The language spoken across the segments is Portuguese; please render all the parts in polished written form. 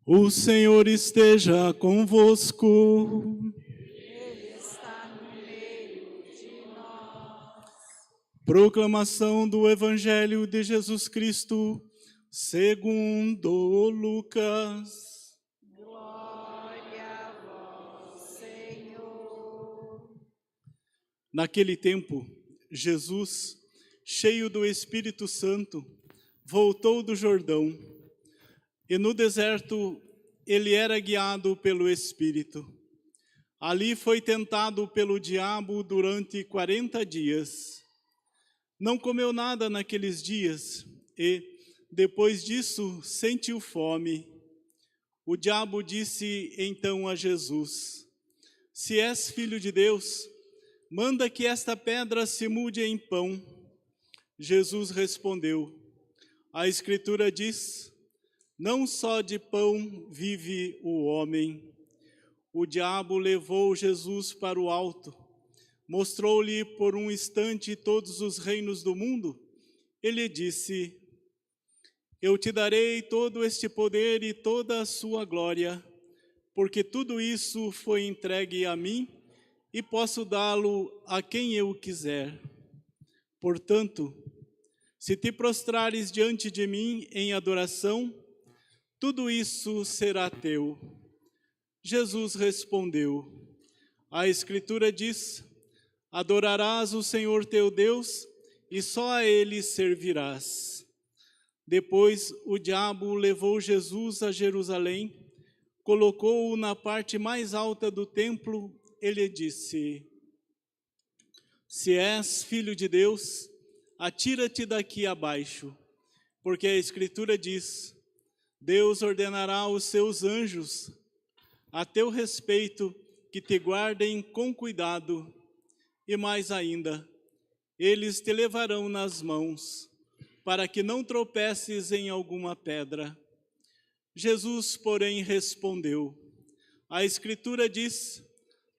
O Senhor esteja convosco. Ele está no meio de nós. Proclamação do Evangelho de Jesus Cristo, segundo Lucas. Glória a vós, Senhor. Naquele tempo, Jesus, cheio do Espírito Santo, voltou do Jordão, e no deserto ele era guiado pelo Espírito. Ali foi tentado pelo diabo durante 40 dias. Não comeu nada naqueles dias e, depois disso, sentiu fome. O diabo disse então a Jesus: Se és filho de Deus, manda que esta pedra se mude em pão. Jesus respondeu: A Escritura diz: Não só de pão vive o homem. O diabo levou Jesus para o alto, mostrou-lhe por um instante todos os reinos do mundo. Ele disse: Eu te darei todo este poder e toda a sua glória, porque tudo isso foi entregue a mim e posso dá-lo a quem eu quiser. Portanto, se te prostrares diante de mim em adoração, tudo isso será teu. Jesus respondeu: A Escritura diz: Adorarás o Senhor teu Deus e só a Ele servirás. Depois o diabo levou Jesus a Jerusalém, colocou-o na parte mais alta do templo e lhe disse: Se és filho de Deus, atira-te daqui abaixo, porque a Escritura diz: Deus ordenará aos seus anjos a teu respeito que te guardem com cuidado, e mais ainda, eles te levarão nas mãos, para que não tropeces em alguma pedra. Jesus, porém, respondeu: A Escritura diz: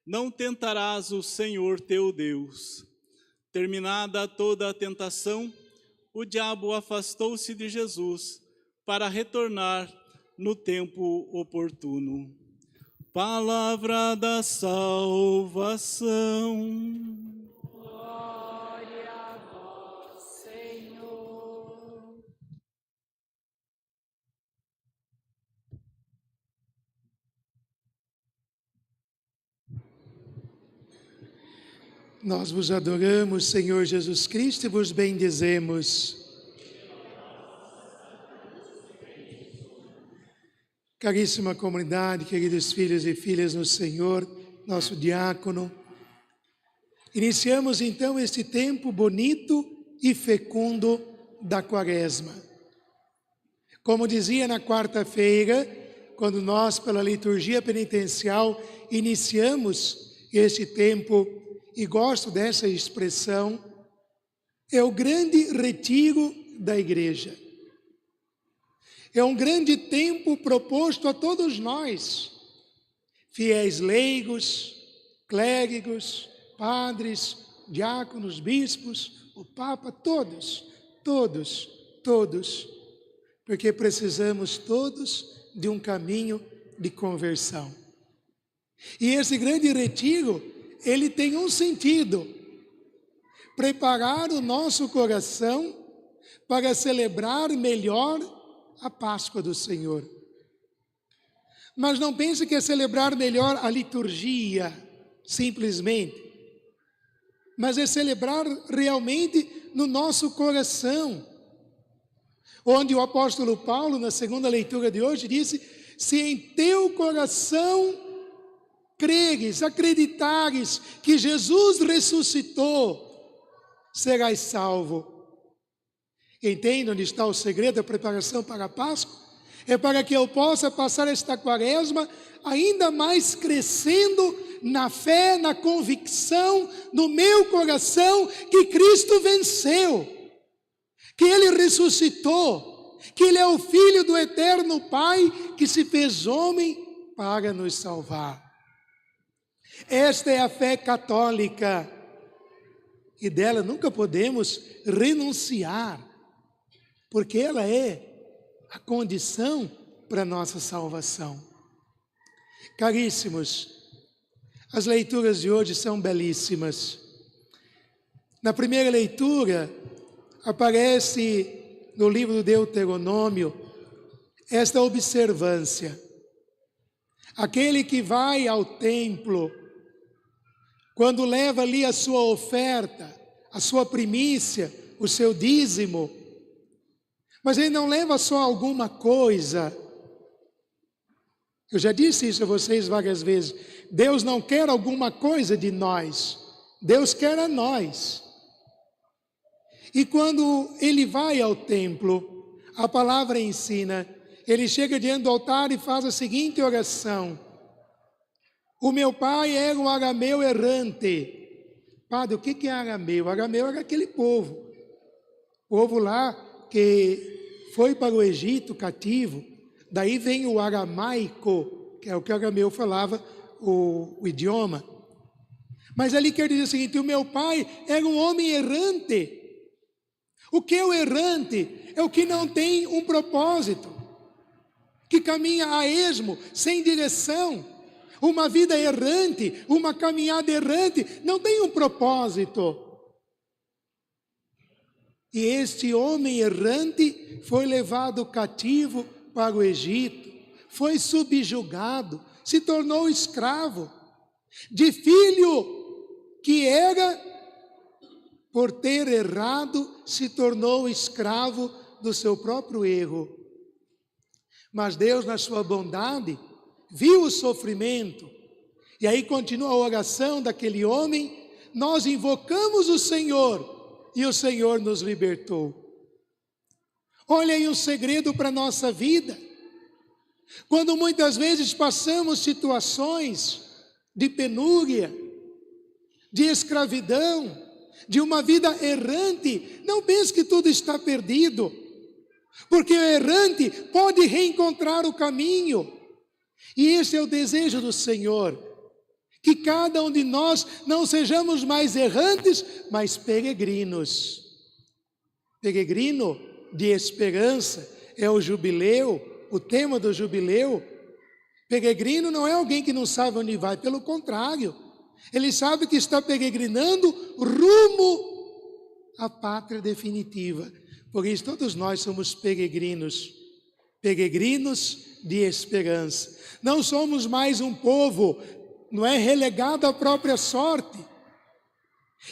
Não tentarás o Senhor teu Deus. Terminada toda a tentação, o diabo afastou-se de Jesus para retornar no tempo oportuno. Palavra da salvação. Glória a vós, Senhor. Nós vos adoramos, Senhor Jesus Cristo, e vos bendizemos. Caríssima comunidade, queridos filhos e filhas no Senhor, nosso diácono, iniciamos então este tempo bonito e fecundo da Quaresma. Como dizia na quarta-feira, quando nós, pela liturgia penitencial, iniciamos este tempo, e gosto dessa expressão, é o grande retiro da igreja. É um grande tempo proposto a todos nós, fiéis leigos, clérigos, padres, diáconos, bispos, o Papa, todos, porque precisamos todos de um caminho de conversão. E esse grande retiro, ele tem um sentido: preparar o nosso coração para celebrar melhor a Páscoa do Senhor. Mas não pense que é celebrar melhor a liturgia, simplesmente, mas é celebrar realmente no nosso coração, onde o apóstolo Paulo, na segunda leitura de hoje, disse: se em teu coração creres, acreditares que Jesus ressuscitou, serás salvo. Entende onde está o segredo da preparação para a Páscoa? É para que eu possa passar esta Quaresma ainda mais crescendo na fé, na convicção, no meu coração, que Cristo venceu, que Ele ressuscitou, que Ele é o Filho do Eterno Pai, que se fez homem para nos salvar. Esta é a fé católica, e dela nunca podemos renunciar, porque ela é a condição para nossa salvação. Caríssimos, as leituras de hoje são belíssimas. Na primeira leitura, aparece no livro do Deuteronômio esta observância. Aquele que vai ao templo, quando leva ali a sua oferta, a sua primícia, o seu dízimo, mas ele não leva só alguma coisa. Eu já disse isso a vocês várias vezes. Deus não quer alguma coisa de nós, Deus quer a nós. E quando ele vai ao templo, a palavra ensina, ele chega diante do altar e faz a seguinte oração: o meu pai era um arameu errante. Padre, o que é arameu? Arameu era aquele povo lá que foi para o Egito cativo. Daí vem o aramaico, que é o que o arameu falava, o idioma. Mas ali quer dizer o seguinte: o meu pai era um homem errante. O que é o errante? É o que não tem um propósito, que caminha a esmo, sem direção. Uma vida errante, uma caminhada errante, não tem um propósito. E este homem errante foi levado cativo para o Egito, foi subjugado, se tornou escravo. De filho que era, por ter errado, se tornou escravo do seu próprio erro. Mas Deus, na sua bondade, viu o sofrimento, e aí continua a oração daquele homem. Nós invocamos o Senhor, e o Senhor nos libertou. Olha aí um segredo para a nossa vida. Quando muitas vezes passamos situações de penúria, de escravidão, de uma vida errante, não pense que tudo está perdido, porque o errante pode reencontrar o caminho. E esse é o desejo do Senhor, que cada um de nós não sejamos mais errantes, mas peregrinos. Peregrino de esperança é o jubileu, o tema do jubileu. Peregrino não é alguém que não sabe onde vai, pelo contrário, ele sabe que está peregrinando rumo à pátria definitiva. Por isso todos nós somos peregrinos, peregrinos de esperança. Não somos mais um povo, não é, relegado à própria sorte.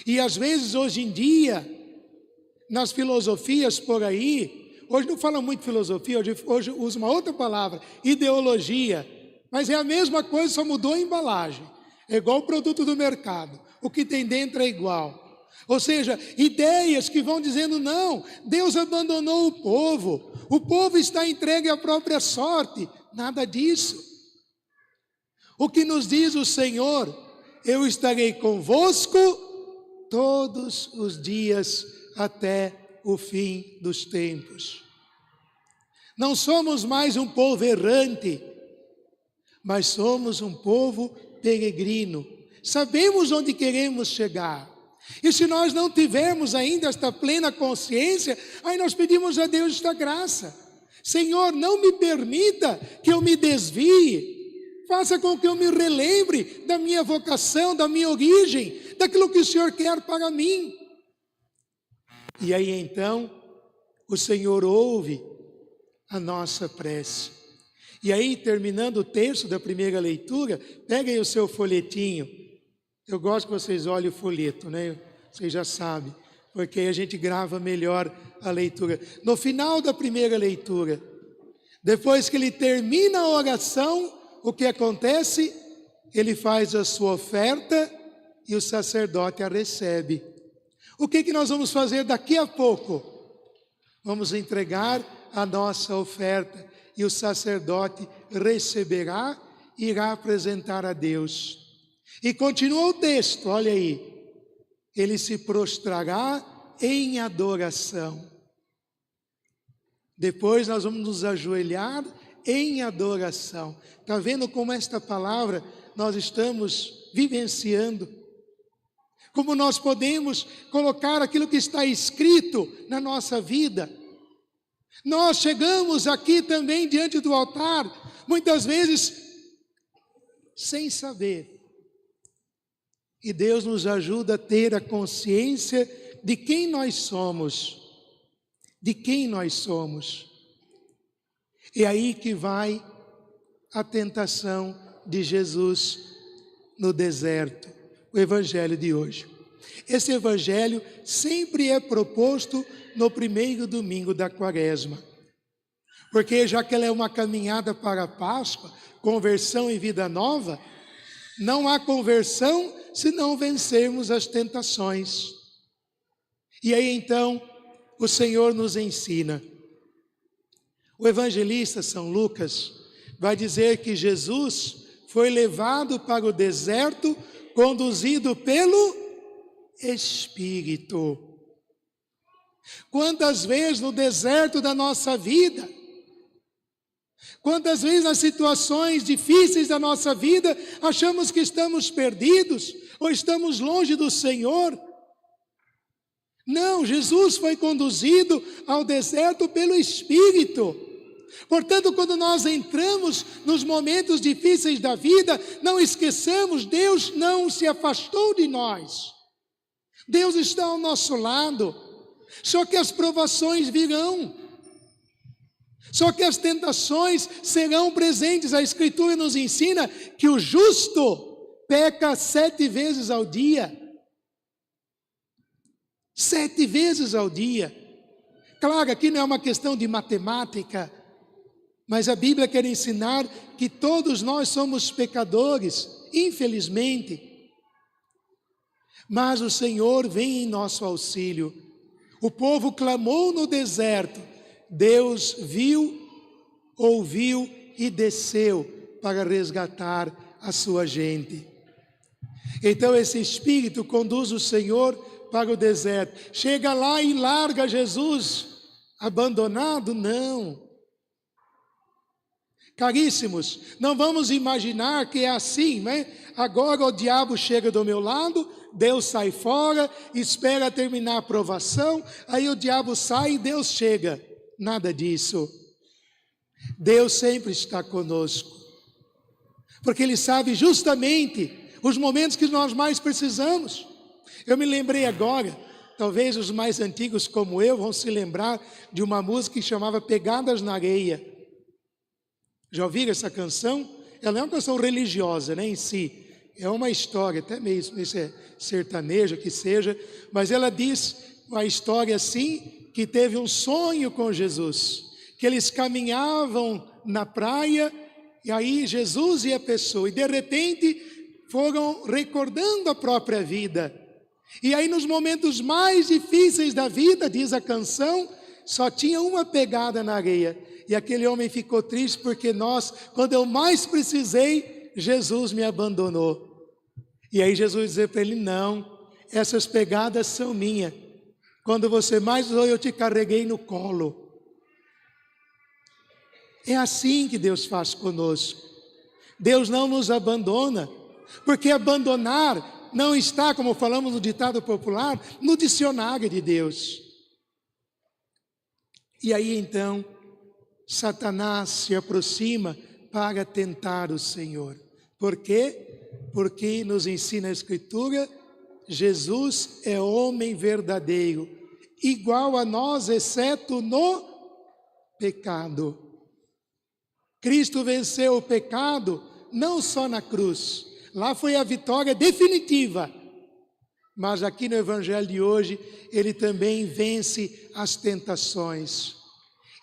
E às vezes hoje em dia, nas filosofias por aí, hoje não fala muito filosofia, hoje usa uma outra palavra, ideologia, mas é a mesma coisa, só mudou a embalagem. É igual o produto do mercado, o que tem dentro é igual. Ou seja, ideias que vão dizendo: não, Deus abandonou o povo está entregue à própria sorte. Nada disso. O que nos diz o Senhor: eu estarei convosco todos os dias até o fim dos tempos. Não somos mais um povo errante, mas somos um povo peregrino. Sabemos onde queremos chegar. E se nós não tivermos ainda esta plena consciência, aí nós pedimos a Deus esta graça. Senhor, não me permita que eu me desvie. Faça com que eu me relembre da minha vocação, da minha origem, daquilo que o Senhor quer para mim. E aí então, o Senhor ouve a nossa prece. E aí, terminando o texto da primeira leitura, peguem o seu folhetinho. Eu gosto que vocês olhem o folheto, né? Vocês já sabem, porque aí a gente grava melhor a leitura. No final da primeira leitura, depois que ele termina a oração, o que acontece? Ele faz a sua oferta e o sacerdote a recebe. O que nós vamos fazer daqui a pouco? Vamos entregar a nossa oferta e o sacerdote receberá e irá apresentar a Deus. E continua o texto, olha aí. Ele se prostrará em adoração. Depois nós vamos nos ajoelhar em adoração. Está vendo como esta palavra nós estamos vivenciando? Como nós podemos colocar aquilo que está escrito na nossa vida? Nós chegamos aqui também diante do altar, muitas vezes sem saber. E Deus nos ajuda a ter a consciência de quem nós somos. De quem nós somos. É aí que vai a tentação de Jesus no deserto, o evangelho de hoje. Esse evangelho sempre é proposto no primeiro domingo da quaresma, porque já que ela é uma caminhada para a Páscoa, conversão e vida nova, não há conversão se não vencermos as tentações. E aí então o Senhor nos ensina. O evangelista São Lucas vai dizer que Jesus foi levado para o deserto, conduzido pelo Espírito. Quantas vezes no deserto da nossa vida, quantas vezes nas situações difíceis da nossa vida, achamos que estamos perdidos ou estamos longe do Senhor? Não, Jesus foi conduzido ao deserto pelo Espírito. Portanto, quando nós entramos nos momentos difíceis da vida, não esqueçamos, Deus não se afastou de nós. Deus está ao nosso lado. Só que as provações virão. Só que as tentações serão presentes. A Escritura nos ensina que o justo peca 7 vezes ao dia. 7 vezes ao dia. Claro, aqui não é uma questão de matemática, mas a Bíblia quer ensinar que todos nós somos pecadores, infelizmente. Mas o Senhor vem em nosso auxílio. O povo clamou no deserto. Deus viu, ouviu e desceu para resgatar a sua gente. Então esse Espírito conduz o Senhor para o deserto. Chega lá e larga Jesus abandonado? Não. Caríssimos, não vamos imaginar que é assim, né? Agora o diabo chega do meu lado, Deus sai fora, espera terminar a provação, aí o diabo sai e Deus chega. Nada disso. Deus sempre está conosco, porque Ele sabe justamente os momentos que nós mais precisamos. Eu me lembrei agora, talvez os mais antigos como eu vão se lembrar de uma música que chamava Pegadas na Areia. Já ouviram essa canção? Ela não é uma canção religiosa, né, em si. É uma história, até mesmo sertaneja que seja, mas ela diz uma história assim, que teve um sonho com Jesus, que eles caminhavam na praia, e aí Jesus e a pessoa, e de repente foram recordando a própria vida. E aí nos momentos mais difíceis da vida, diz a canção, só tinha uma pegada na areia. E aquele homem ficou triste porque quando eu mais precisei, Jesus me abandonou. E aí Jesus dizia para ele, não, essas pegadas são minhas. Quando você mais usou, eu te carreguei no colo. É assim que Deus faz conosco. Deus não nos abandona, porque abandonar não está, como falamos no ditado popular, no dicionário de Deus. E aí então, Satanás se aproxima para tentar o Senhor. Por quê? Porque nos ensina a Escritura, Jesus é homem verdadeiro, igual a nós, exceto no pecado. Cristo venceu o pecado não só na cruz, lá foi a vitória definitiva, mas aqui no Evangelho de hoje, Ele também vence as tentações.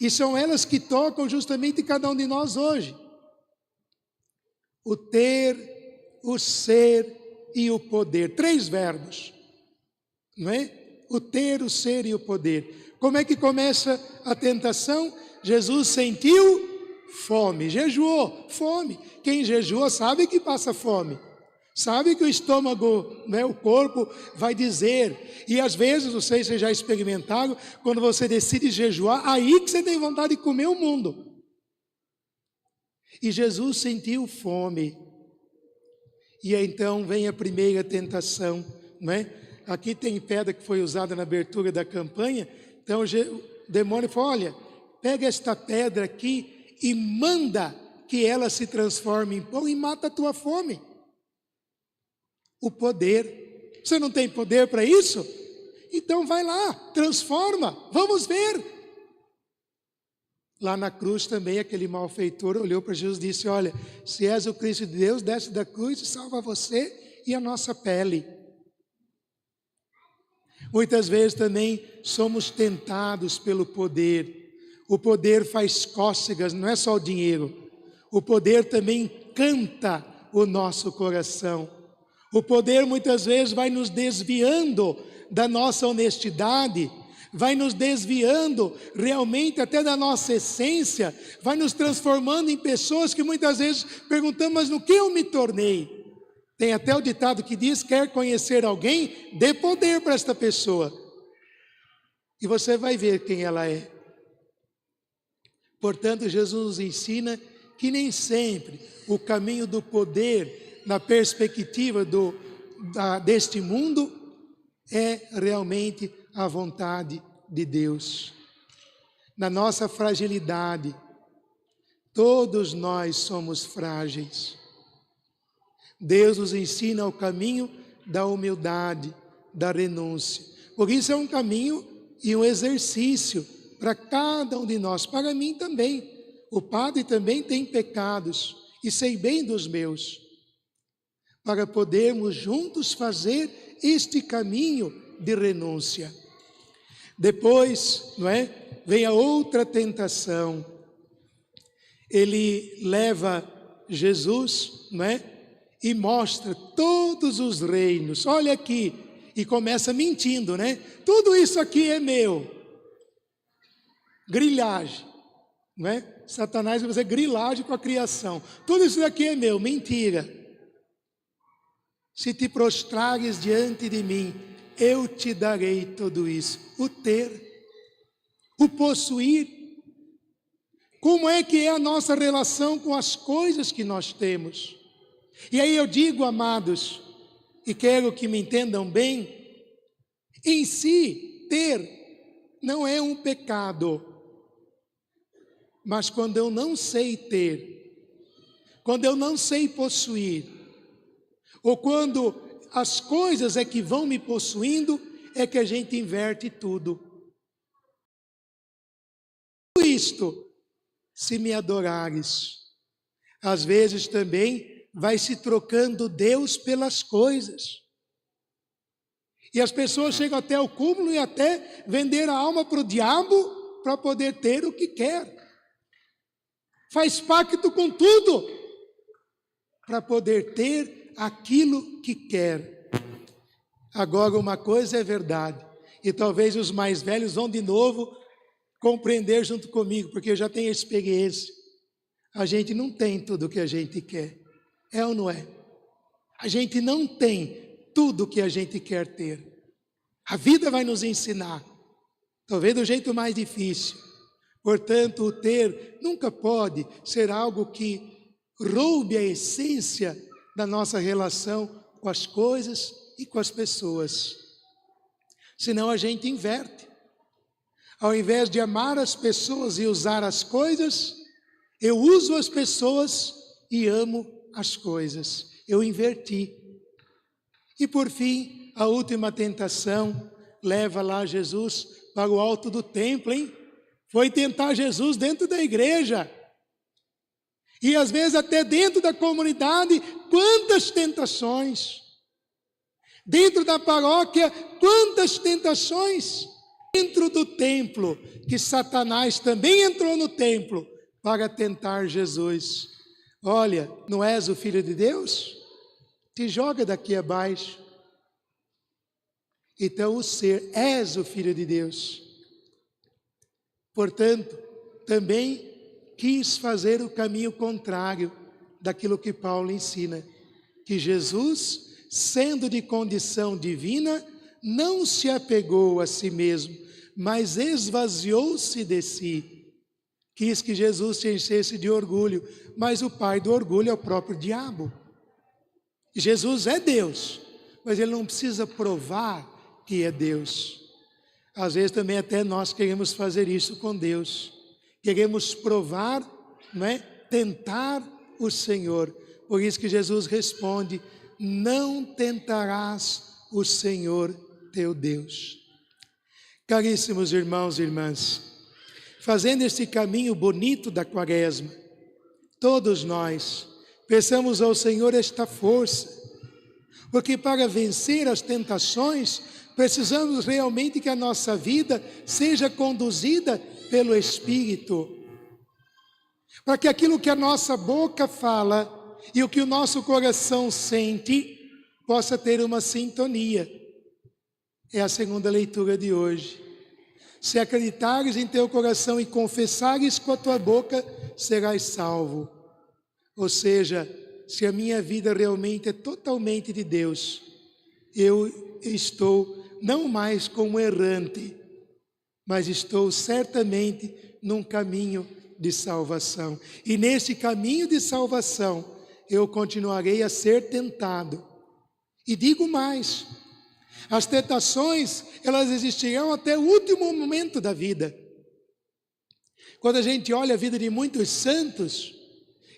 E são elas que tocam justamente cada um de nós hoje. O ter, o ser e o poder. 3 verbos, não é? O ter, o ser e o poder. Como é que começa a tentação? Jesus sentiu fome, jejuou, fome. Quem jejua sabe que passa fome. Sabe que o estômago, né, o corpo vai dizer, e às vezes, não sei se vocês já experimentaram, quando você decide jejuar, aí que você tem vontade de comer o mundo. E Jesus sentiu fome. E aí, então vem a primeira tentação, não é? Aqui tem pedra que foi usada na abertura da campanha, então o demônio falou, olha, pega esta pedra aqui e manda que ela se transforme em pão e mata a tua fome. O poder. Você não tem poder para isso? Então vai lá, transforma, vamos ver. Lá na cruz também aquele malfeitor olhou para Jesus e disse: olha, se és o Cristo de Deus, desce da cruz e salva você e a nossa pele. Muitas vezes também somos tentados pelo poder. O poder faz cócegas, não é só o dinheiro. O poder também canta o nosso coração. O poder muitas vezes vai nos desviando da nossa honestidade, vai nos desviando realmente até da nossa essência, vai nos transformando em pessoas que muitas vezes perguntamos: mas no que eu me tornei? Tem até o ditado que diz: quer conhecer alguém, dê poder para esta pessoa. E você vai ver quem ela é. Portanto, Jesus nos ensina que nem sempre o caminho do poder, na perspectiva deste mundo, é realmente a vontade de Deus. Na nossa fragilidade, todos nós somos frágeis. Deus nos ensina o caminho da humildade, da renúncia. Por isso é um caminho e um exercício para cada um de nós, para mim também. O padre também tem pecados e sei bem dos meus. Para podermos juntos fazer este caminho de renúncia. Depois, não é? Vem a outra tentação. Ele leva Jesus, não é? E mostra todos os reinos. Olha aqui, e começa mentindo, né? Tudo isso aqui é meu. Grilhagem, não é? Satanás vai fazer grilagem com a criação. Tudo isso daqui é meu. Mentira. Se te prostrares diante de mim, eu te darei tudo isso. O ter, o possuir. Como é que é a nossa relação com as coisas que nós temos? E aí eu digo, amados, e quero que me entendam bem, em si, ter não é um pecado. Mas quando eu não sei ter, quando eu não sei possuir, ou quando as coisas é que vão me possuindo, é que a gente inverte tudo. Isto, se me adorares, às vezes também vai se trocando Deus pelas coisas. E as pessoas chegam até o cúmulo e até vender a alma para o diabo para poder ter o que quer. Faz pacto com tudo para poder ter aquilo que quer. Agora, uma coisa é verdade, e talvez os mais velhos vão de novo compreender junto comigo, porque eu já tenho experiência. A gente não tem tudo o que a gente quer, é ou não é? A gente não tem tudo o que a gente quer ter. A vida vai nos ensinar, talvez do jeito mais difícil. Portanto, o ter nunca pode ser algo que roube a essência da nossa relação com as coisas e com as pessoas. Senão a gente inverte. Ao invés de amar as pessoas e usar as coisas, eu uso as pessoas e amo as coisas. Eu inverti. E por fim, a última tentação leva lá Jesus para o alto do templo, hein? Foi tentar Jesus dentro da igreja. E às vezes até dentro da comunidade, quantas tentações. Dentro da paróquia, quantas tentações. Dentro do templo, que Satanás também entrou no templo para tentar Jesus. Olha, não és o Filho de Deus? Te joga daqui abaixo. Então o ser, és o Filho de Deus. Portanto, também quis fazer o caminho contrário daquilo que Paulo ensina, que Jesus, sendo de condição divina, não se apegou a si mesmo, mas esvaziou-se de si. Quis que Jesus se enchesse de orgulho, mas o pai do orgulho é o próprio diabo. Jesus é Deus, mas ele não precisa provar que é Deus. Às vezes também até nós queremos fazer isso com Deus. queremos provar, não é? Tentar o Senhor. Por isso que Jesus responde: não tentarás o Senhor teu Deus. Caríssimos irmãos e irmãs, fazendo este caminho bonito da Quaresma, todos nós peçamos ao Senhor esta força, porque para vencer as tentações, precisamos realmente que a nossa vida seja conduzida pelo Espírito, para que aquilo que a nossa boca fala e o que o nosso coração sente possa ter uma sintonia. É a segunda leitura de hoje. Se acreditares em teu coração e confessares com a tua boca, serás salvo. Ou seja, se a minha vida realmente é totalmente de Deus, eu estou não mais como errante, mas estou certamente num caminho de salvação. E nesse caminho de salvação, eu continuarei a ser tentado. E digo mais, as tentações, elas existirão até o último momento da vida. Quando a gente olha a vida de muitos santos,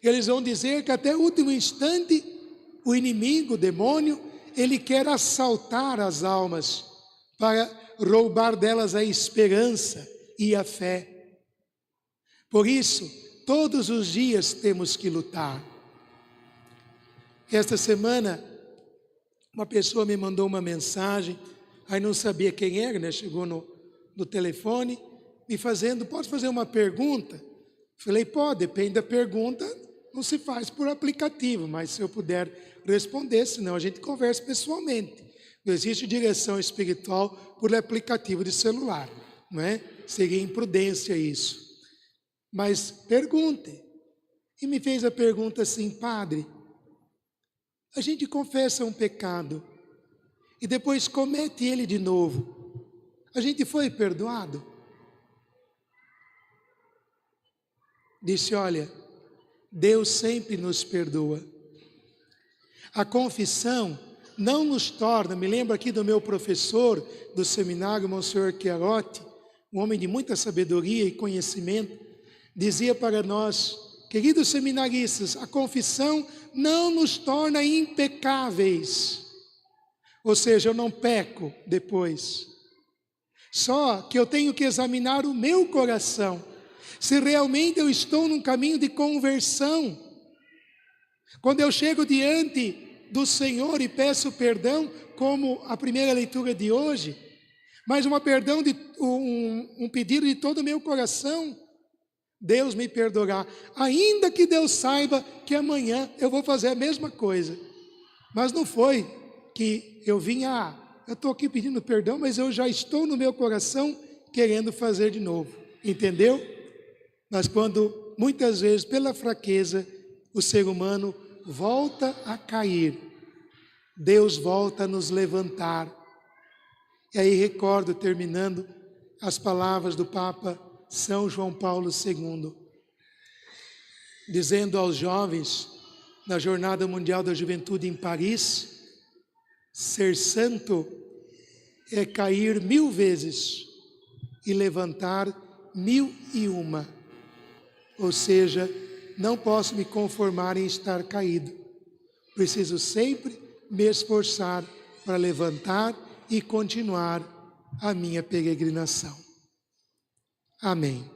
eles vão dizer que até o último instante, o inimigo, o demônio, ele quer assaltar as almas para roubar delas a esperança e a fé. Por isso, todos os dias temos que lutar. Esta semana, uma pessoa me mandou uma mensagem, aí não sabia quem era, né? Chegou no telefone, me fazendo: pode fazer uma pergunta? Falei: pode, depende da pergunta, não se faz por aplicativo, mas se eu puder responder, senão a gente conversa pessoalmente. Não existe direção espiritual por aplicativo de celular, não é? Seria imprudência isso. Mas pergunte. E me fez a pergunta assim: padre, a gente confessa um pecado e depois comete ele de novo, a gente foi perdoado? Disse: olha, Deus sempre nos perdoa. A confissão não nos torna, me lembro aqui do meu professor do seminário, Monsenhor Chiarotti, um homem de muita sabedoria e conhecimento, dizia para nós: queridos seminaristas, a confissão não nos torna impecáveis. Ou seja, eu não peco depois. Só que eu tenho que examinar o meu coração, se realmente eu estou num caminho de conversão. Quando eu chego diante do Senhor e peço perdão, como a primeira leitura de hoje, mas um pedido de todo o meu coração, Deus me perdoará, ainda que Deus saiba que amanhã eu vou fazer a mesma coisa. Mas não foi que eu vim, eu estou aqui pedindo perdão, mas eu já estou no meu coração querendo fazer de novo, entendeu? Mas quando muitas vezes pela fraqueza o ser humano volta a cair, Deus volta a nos levantar. E aí recordo, terminando, as palavras do Papa São João Paulo II, dizendo aos jovens na Jornada Mundial da Juventude em Paris: ser santo é cair 1000 vezes e levantar 1001. Ou seja, não posso me conformar em estar caído. Preciso sempre me esforçar para levantar e continuar a minha peregrinação. Amém.